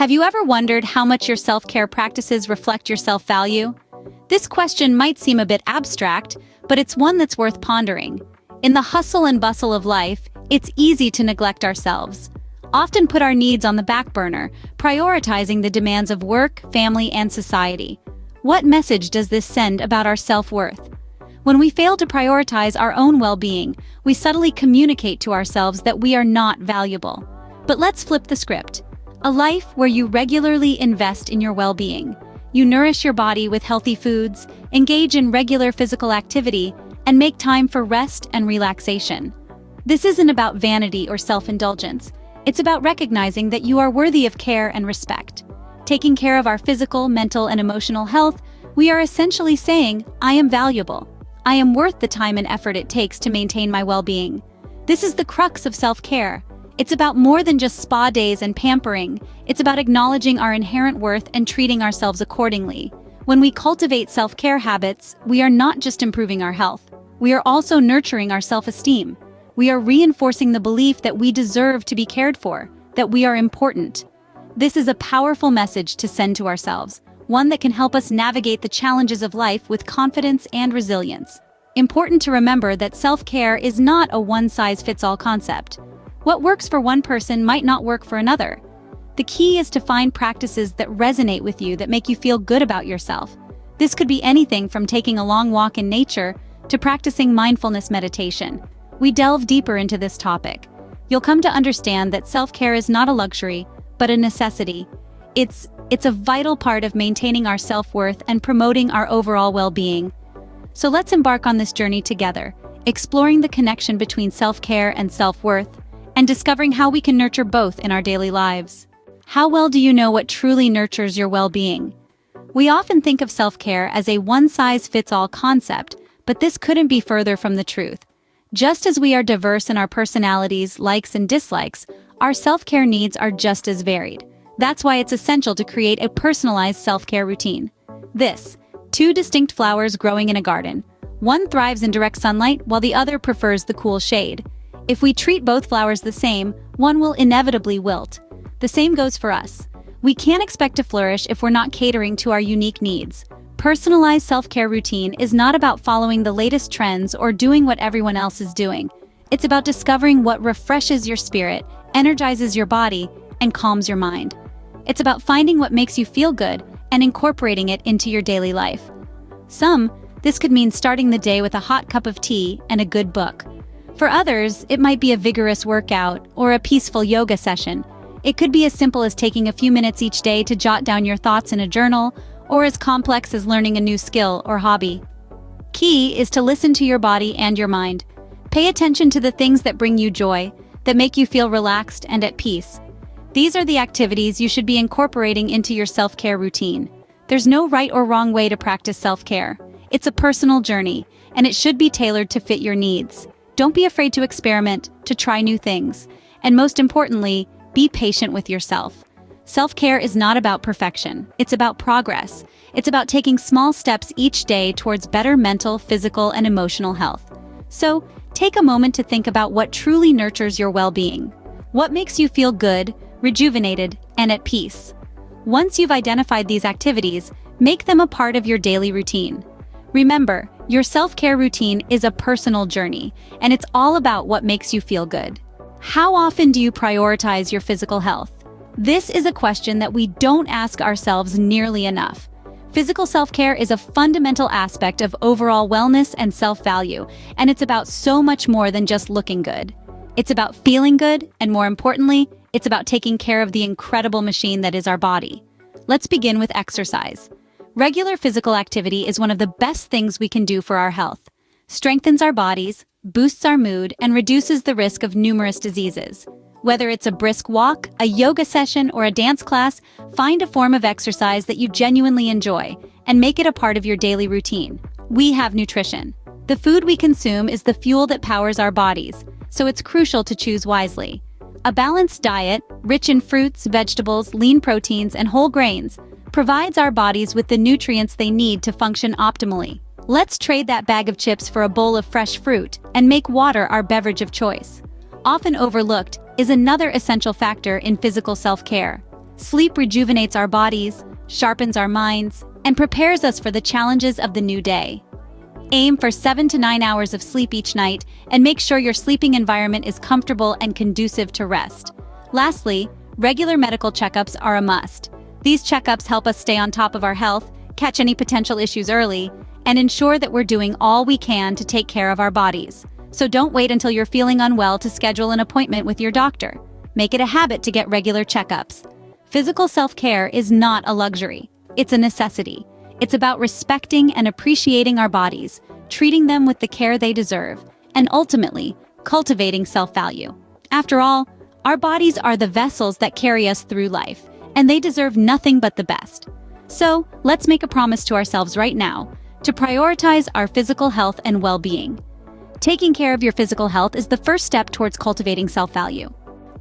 Have you ever wondered how much your self-care practices reflect your self-value? This question might seem a bit abstract, but it's one that's worth pondering. In the hustle and bustle of life, it's easy to neglect ourselves. Often put our needs on the back burner, prioritizing the demands of work, family, and society. What message does this send about our self-worth? When we fail to prioritize our own well-being, we subtly communicate to ourselves that we are not valuable. But let's flip the script. A life where you regularly invest in your well-being. You nourish your body with healthy foods, engage in regular physical activity, and make time for rest and relaxation. This isn't about vanity or self-indulgence. It's about recognizing that you are worthy of care and respect. Taking care of our physical, mental, and emotional health, we are essentially saying, I am valuable. I am worth the time and effort it takes to maintain my well-being. This is the crux of self-care. It's about more than just spa days and pampering. It's about acknowledging our inherent worth and treating ourselves accordingly. When we cultivate self-care habits, we are not just improving our health. We are also nurturing our self-esteem. We are reinforcing the belief that we deserve to be cared for, that we are important. This is a powerful message to send to ourselves, one that can help us navigate the challenges of life with confidence and resilience. Important to remember that self-care is not a one-size-fits-all concept. What works for one person might not work for another. The key is to find practices that resonate with you, that make you feel good about yourself. This could be anything from taking a long walk in nature to practicing mindfulness meditation. We delve deeper into this topic. You'll come to understand that self-care is not a luxury, but a necessity. It's a vital part of maintaining our self-worth and promoting our overall well-being. So let's embark on this journey together, exploring the connection between self-care and self-worth, and discovering how we can nurture both in our daily lives. How well do you know what truly nurtures your well-being? We often think of self-care as a one-size-fits-all concept, but this couldn't be further from the truth. Just as we are diverse in our personalities, likes, and dislikes, our self-care needs are just as varied. That's why it's essential to create a personalized self-care routine. Two distinct flowers growing in a garden. One thrives in direct sunlight, while the other prefers the cool shade. If we treat both flowers the same, one will inevitably wilt. The same goes for us. We can't expect to flourish if we're not catering to our unique needs. Personalized self-care routine is not about following the latest trends or doing what everyone else is doing. It's about discovering what refreshes your spirit, energizes your body, and calms your mind. It's about finding what makes you feel good and incorporating it into your daily life. This could mean starting the day with a hot cup of tea and a good book. For others, it might be a vigorous workout or a peaceful yoga session. It could be as simple as taking a few minutes each day to jot down your thoughts in a journal, or as complex as learning a new skill or hobby. Key is to listen to your body and your mind. Pay attention to the things that bring you joy, that make you feel relaxed and at peace. These are the activities you should be incorporating into your self-care routine. There's no right or wrong way to practice self-care. It's a personal journey, and it should be tailored to fit your needs. Don't be afraid to experiment, to try new things. And most importantly, be patient with yourself. Self-care is not about perfection. It's about progress. It's about taking small steps each day towards better mental, physical, and emotional health. So, take a moment to think about what truly nurtures your well-being. What makes you feel good, rejuvenated, and at peace? Once you've identified these activities, make them a part of your daily routine. Remember, your self-care routine is a personal journey, and it's all about what makes you feel good. How often do you prioritize your physical health? This is a question that we don't ask ourselves nearly enough. Physical self-care is a fundamental aspect of overall wellness and self-value, and it's about so much more than just looking good. It's about feeling good, and more importantly, it's about taking care of the incredible machine that is our body. Let's begin with exercise. Regular physical activity is one of the best things we can do for our health. Strengthens our bodies, boosts our mood, and reduces the risk of numerous diseases. Whether it's a brisk walk, a yoga session, or a dance class, find a form of exercise that you genuinely enjoy and make it a part of your daily routine. We have nutrition. The food we consume is the fuel that powers our bodies, so it's crucial to choose wisely. A balanced diet, rich in fruits, vegetables, lean proteins, and whole grains, provides our bodies with the nutrients they need to function optimally. Let's trade that bag of chips for a bowl of fresh fruit and make water our beverage of choice. Often overlooked is another essential factor in physical self-care: Sleep rejuvenates our bodies, sharpens our minds, and prepares us for the challenges of the new day. Aim for 7 to 9 hours of sleep each night and make sure your sleeping environment is comfortable and conducive to rest. Lastly, regular medical checkups are a must. These checkups help us stay on top of our health, catch any potential issues early, and ensure that we're doing all we can to take care of our bodies. So don't wait until you're feeling unwell to schedule an appointment with your doctor. Make it a habit to get regular checkups. Physical self-care is not a luxury. It's a necessity. It's about respecting and appreciating our bodies, treating them with the care they deserve, and ultimately, cultivating self-value. After all, our bodies are the vessels that carry us through life, and they deserve nothing but the best. So, let's make a promise to ourselves right now to prioritize our physical health and well-being. Taking care of your physical health is the first step towards cultivating self-value.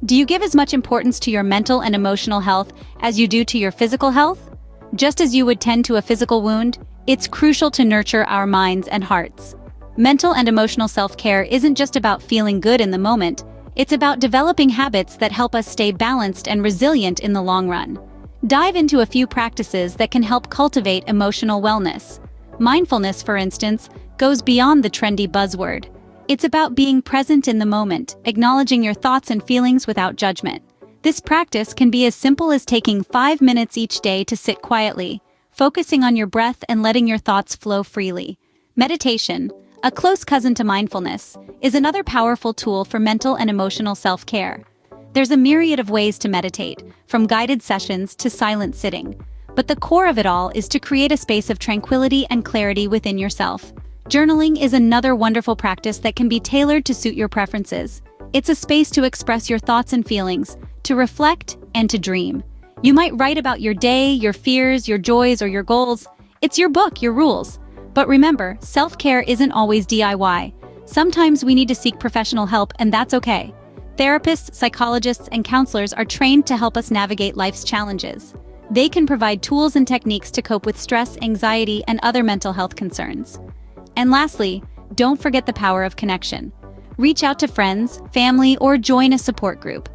Do you give as much importance to your mental and emotional health as you do to your physical health? Just as you would tend to a physical wound, it's crucial to nurture our minds and hearts. Mental and emotional self-care isn't just about feeling good in the moment, it's about developing habits that help us stay balanced and resilient in the long run. Dive into a few practices that can help cultivate emotional wellness. Mindfulness, for instance, goes beyond the trendy buzzword. It's about being present in the moment, acknowledging your thoughts and feelings without judgment. This practice can be as simple as taking 5 minutes each day to sit quietly, focusing on your breath and letting your thoughts flow freely. Meditation, a close cousin to mindfulness, is another powerful tool for mental and emotional self-care. There's a myriad of ways to meditate, from guided sessions to silent sitting. But the core of it all is to create a space of tranquility and clarity within yourself. Journaling is another wonderful practice that can be tailored to suit your preferences. It's a space to express your thoughts and feelings, to reflect, and to dream. You might write about your day, your fears, your joys, or your goals. It's your book, your rules. But remember, self-care isn't always DIY. Sometimes we need to seek professional help, and that's okay. Therapists, psychologists, and counselors are trained to help us navigate life's challenges. They can provide tools and techniques to cope with stress, anxiety, and other mental health concerns. And lastly, don't forget the power of connection. Reach out to friends, family, or join a support group.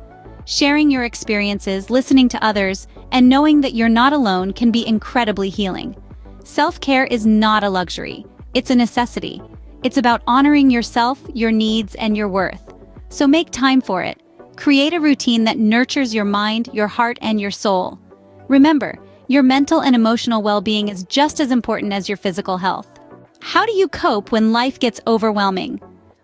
Sharing your experiences, listening to others, and knowing that you're not alone can be incredibly healing. Self-care is not a luxury. It's a necessity. It's about honoring yourself, your needs, and your worth. So make time for it. Create a routine that nurtures your mind, your heart, and your soul. Remember, your mental and emotional well-being is just as important as your physical health. How do you cope when life gets overwhelming?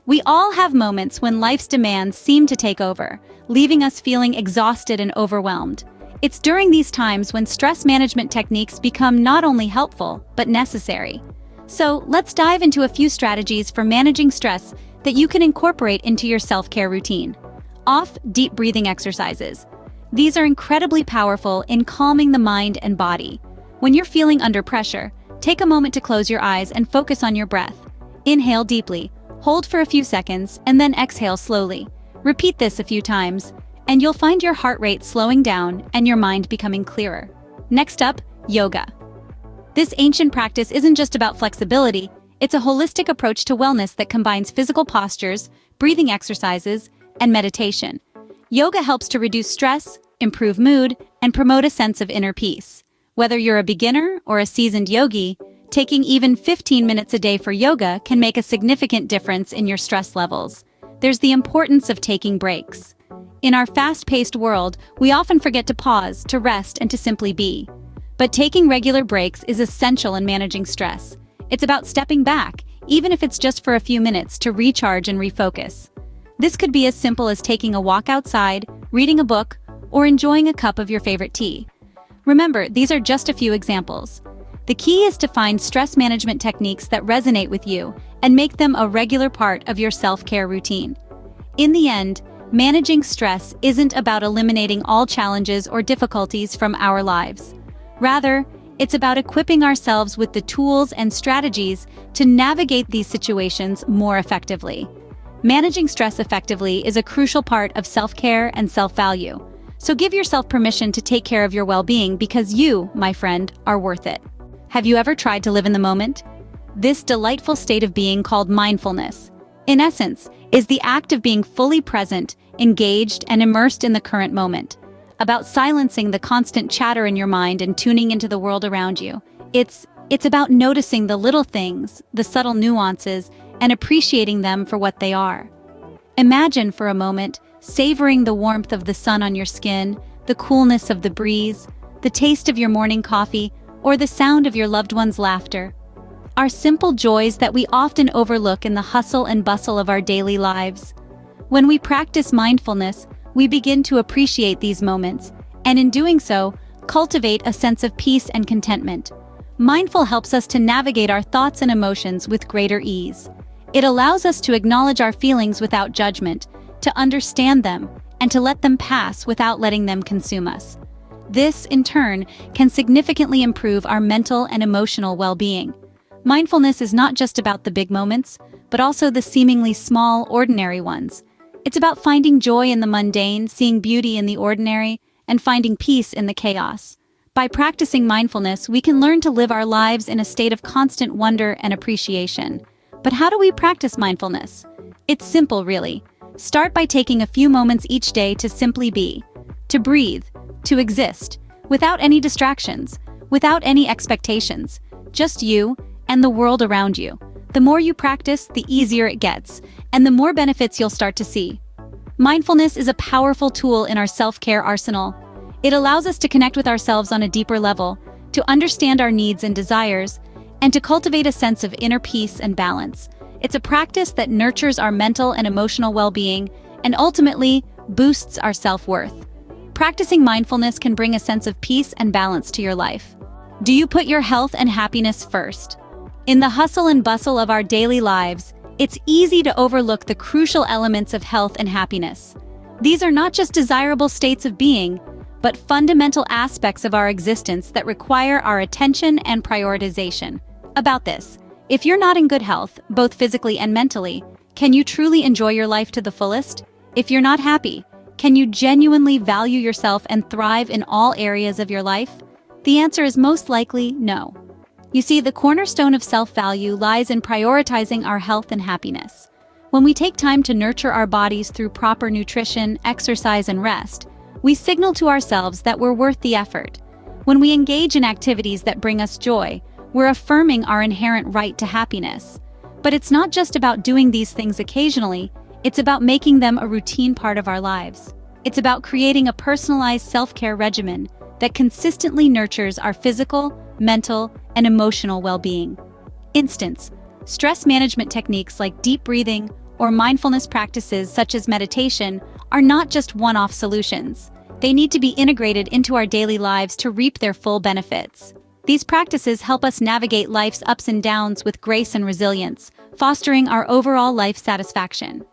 We all have moments when life's demands seem to take over, leaving us feeling exhausted and overwhelmed. It's during these times when stress management techniques become not only helpful, but necessary. So, let's dive into a few strategies for managing stress that you can incorporate into your self-care routine. Deep breathing exercises. These are incredibly powerful in calming the mind and body. When you're feeling under pressure, take a moment to close your eyes and focus on your breath. Inhale deeply, hold for a few seconds, and then exhale slowly. Repeat this a few times, and you'll find your heart rate slowing down and your mind becoming clearer. Next up, yoga. This ancient practice isn't just about flexibility, it's a holistic approach to wellness that combines physical postures, breathing exercises, and meditation. Yoga helps to reduce stress, improve mood, and promote a sense of inner peace. Whether you're a beginner or a seasoned yogi, taking even 15 minutes a day for yoga can make a significant difference in your stress levels. There's the importance of taking breaks. In our fast-paced world, we often forget to pause, to rest, and to simply be. But taking regular breaks is essential in managing stress. It's about stepping back, even if it's just for a few minutes, to recharge and refocus. This could be as simple as taking a walk outside, reading a book, or enjoying a cup of your favorite tea. Remember, these are just a few examples. The key is to find stress management techniques that resonate with you and make them a regular part of your self-care routine. In the end, managing stress isn't about eliminating all challenges or difficulties from our lives. Rather, it's about equipping ourselves with the tools and strategies to navigate these situations more effectively. Managing stress effectively is a crucial part of self-care and self-value. So give yourself permission to take care of your well-being because you, my friend, are worth it. Have you ever tried to live in the moment? This delightful state of being called mindfulness, in essence, is the act of being fully present, engaged, and immersed in the current moment. about silencing the constant chatter in your mind and tuning into the world around you. It's about noticing the little things, the subtle nuances, and appreciating them for what they are. Imagine for a moment savoring the warmth of the sun on your skin, the coolness of the breeze, the taste of your morning coffee, or the sound of your loved one's laughter. Are simple joys that we often overlook in the hustle and bustle of our daily lives. When we practice mindfulness, we begin to appreciate these moments, and in doing so, cultivate a sense of peace and contentment. Mindful helps us to navigate our thoughts and emotions with greater ease. It allows us to acknowledge our feelings without judgment, to understand them, and to let them pass without letting them consume us. This, in turn, can significantly improve our mental and emotional well-being. Mindfulness is not just about the big moments, but also the seemingly small, ordinary ones. It's about finding joy in the mundane, seeing beauty in the ordinary, and finding peace in the chaos. By practicing mindfulness, we can learn to live our lives in a state of constant wonder and appreciation. But how do we practice mindfulness? It's simple, really. Start by taking a few moments each day to simply be, to breathe, to exist, without any distractions, without any expectations, just you and the world around you. The more you practice, the easier it gets, and the more benefits you'll start to see. Mindfulness is a powerful tool in our self-care arsenal. It allows us to connect with ourselves on a deeper level, to understand our needs and desires, and to cultivate a sense of inner peace and balance. It's a practice that nurtures our mental and emotional well-being and ultimately boosts our self-worth. Practicing mindfulness can bring a sense of peace and balance to your life. Do you put your health and happiness first? In the hustle and bustle of our daily lives, it's easy to overlook the crucial elements of health and happiness. These are not just desirable states of being, but fundamental aspects of our existence that require our attention and prioritization. About this, if you're not in good health, both physically and mentally, can you truly enjoy your life to the fullest? If you're not happy, can you genuinely value yourself and thrive in all areas of your life? The answer is most likely no. You see, the cornerstone of self-value lies in prioritizing our health and happiness. When we take time to nurture our bodies through proper nutrition, exercise, and rest, we signal to ourselves that we're worth the effort. When we engage in activities that bring us joy, we're affirming our inherent right to happiness. But it's not just about doing these things occasionally, it's about making them a routine part of our lives. It's about creating a personalized self-care regimen that consistently nurtures our physical, mental, and emotional well-being. Instance, stress management techniques like deep breathing or mindfulness practices such as meditation are not just one-off solutions. They need to be integrated into our daily lives to reap their full benefits. These practices help us navigate life's ups and downs with grace and resilience, fostering our overall life satisfaction.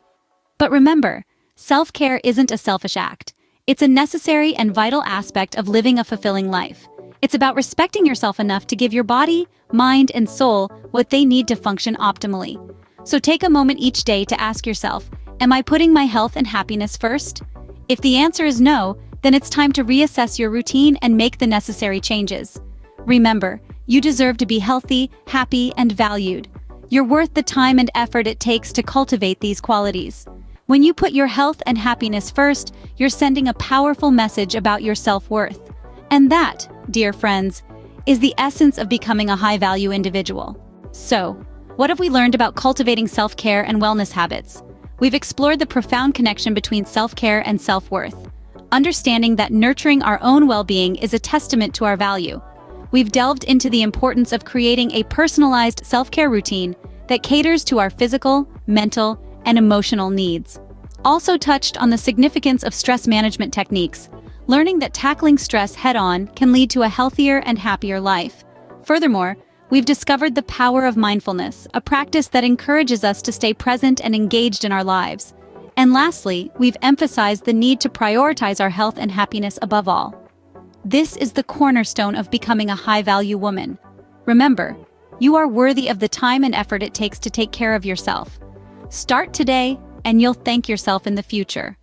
But remember, self-care isn't a selfish act. It's a necessary and vital aspect of living a fulfilling life. It's about respecting yourself enough to give your body, mind, and soul what they need to function optimally. So take a moment each day to ask yourself, am I putting my health and happiness first? If the answer is no, then it's time to reassess your routine and make the necessary changes. Remember, you deserve to be healthy, happy, and valued. You're worth the time and effort it takes to cultivate these qualities. When you put your health and happiness first, you're sending a powerful message about your self-worth. And that, dear friends, is the essence of becoming a high-value individual. So, what have we learned about cultivating self-care and wellness habits? We've explored the profound connection between self-care and self-worth, understanding that nurturing our own well-being is a testament to our value. We've delved into the importance of creating a personalized self-care routine that caters to our physical, mental, and emotional needs. Also touched on the significance of stress management techniques, learning that tackling stress head-on can lead to a healthier and happier life. Furthermore, we've discovered the power of mindfulness, a practice that encourages us to stay present and engaged in our lives. And lastly, we've emphasized the need to prioritize our health and happiness above all. This is the cornerstone of becoming a high-value woman. Remember, you are worthy of the time and effort it takes to take care of yourself. Start today, and you'll thank yourself in the future.